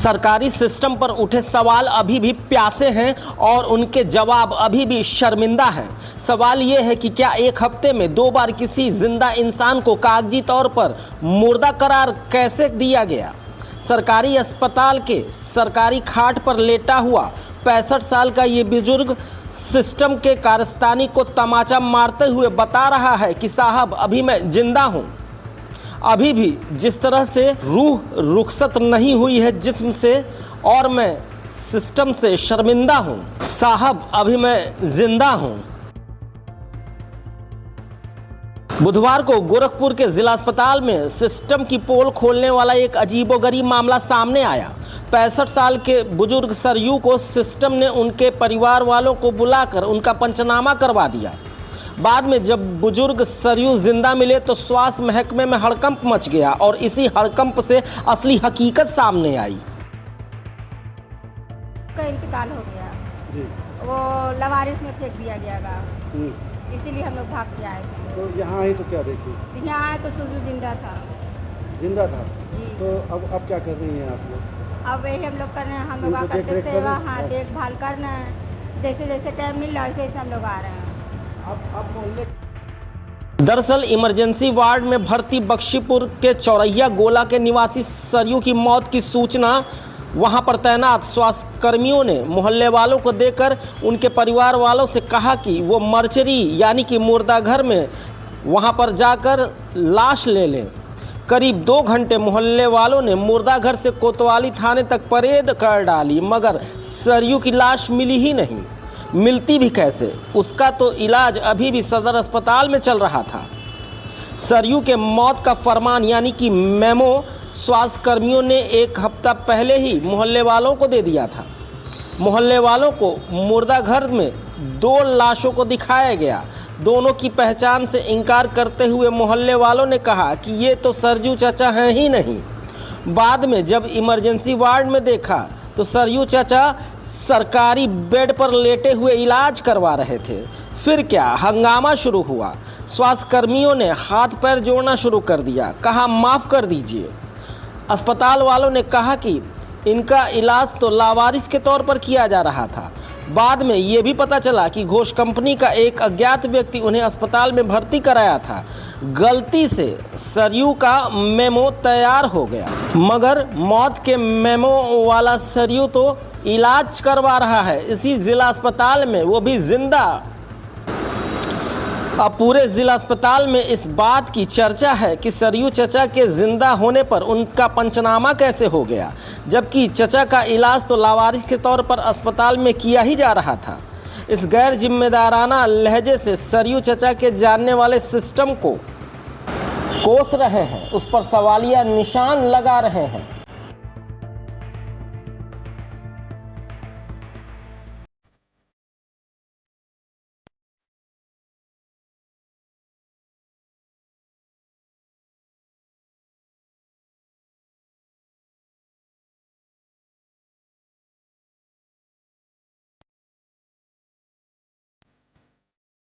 सरकारी सिस्टम पर उठे सवाल अभी भी प्यासे हैं और उनके जवाब अभी भी शर्मिंदा हैं। सवाल ये है कि क्या एक हफ्ते में 2 बार किसी जिंदा इंसान को कागजी तौर पर मुर्दा करार कैसे दिया गया। सरकारी अस्पताल के सरकारी खाट पर लेटा हुआ 65 साल का ये बुजुर्ग सिस्टम के कारस्तानी को तमाचा मारते हुए बता रहा है कि साहब अभी मैं जिंदा हूँ। अभी भी जिस तरह से रूह रुखसत नहीं हुई है जिस्म से और मैं सिस्टम से शर्मिंदा हूँ। साहब अभी मैं जिंदा हूँ। बुधवार को गोरखपुर के जिला अस्पताल में सिस्टम की पोल खोलने वाला एक अजीबोगरीब मामला सामने आया। 65 साल के बुजुर्ग सरयू को सिस्टम ने उनके परिवार वालों को बुलाकर उनका पंचनामा करवा दिया। बाद में जब बुजुर्ग सरयू जिंदा मिले तो स्वास्थ्य महकमे में हड़कंप मच गया और इसी हड़कंप से असली हकीकत सामने आई। का इंतकाल हो गया जी। वो लवारिस में फेंक दिया गया था, इसीलिए हम लोग भाग के आए थे। तो यहाँ आई तो क्या देखी? यहाँ आए तो सुजू जिंदा था। जिंदा था जी। तो अब क्या कर रही हैं आप लोग? अब वही हम लोग कर रहे हैं, हम लोग उनको आकर देख-रेख कर सेवा रहे हैं? हाँ देखभाल करना है। जैसे जैसे टाइम मिल रहा है वैसे हम लोग आ रहे हैं। आप मोहल्ले दरअसल इमरजेंसी वार्ड में भर्ती बख्शीपुर के चौरैया गोला के निवासी सरयू की मौत की सूचना वहां पर तैनात स्वास्थ्य कर्मियों ने मोहल्ले वालों को देकर उनके परिवार वालों से कहा कि वो मर्चरी यानी कि मुर्दाघर में वहां पर जाकर लाश ले लें। करीब 2 घंटे मोहल्ले वालों ने मुर्दाघर से कोतवाली थाने तक परेड कर डाली, मगर सरयू की लाश मिली ही नहीं। मिलती भी कैसे, उसका तो इलाज अभी भी सदर अस्पताल में चल रहा था। सरयू के मौत का फरमान यानी कि मेमो स्वास्थ्य कर्मियों ने 1 हफ्ता पहले ही मोहल्ले वालों को दे दिया था। मोहल्ले वालों को मुर्दाघर में 2 लाशों को दिखाया गया। दोनों की पहचान से इनकार करते हुए मोहल्ले वालों ने कहा कि ये तो सरयू चाचा हैं ही नहीं। बाद में जब इमरजेंसी वार्ड में देखा तो सरयू चाचा सरकारी बेड पर लेटे हुए इलाज करवा रहे थे। फिर क्या हंगामा शुरू हुआ। स्वास्थ्य कर्मियों ने हाथ पैर जोड़ना शुरू कर दिया, कहा माफ़ कर दीजिए। अस्पताल वालों ने कहा कि इनका इलाज तो लावारिस के तौर पर किया जा रहा था। बाद में ये भी पता चला कि घोष कंपनी का एक अज्ञात व्यक्ति उन्हें अस्पताल में भर्ती कराया था। गलती से सरयू का मेमो तैयार हो गया, मगर मौत के मेमो वाला सरयू तो इलाज करवा रहा है इसी जिला अस्पताल में, वो भी जिंदा। अब पूरे जिला अस्पताल में इस बात की चर्चा है कि सरयू चचा के जिंदा होने पर उनका पंचनामा कैसे हो गया, जबकि चचा का इलाज तो लावारिस के तौर पर अस्पताल में किया ही जा रहा था। इस गैर जिम्मेदाराना लहजे से सरयू चचा के जानने वाले सिस्टम को कोस रहे हैं, उस पर सवालिया निशान लगा रहे हैं।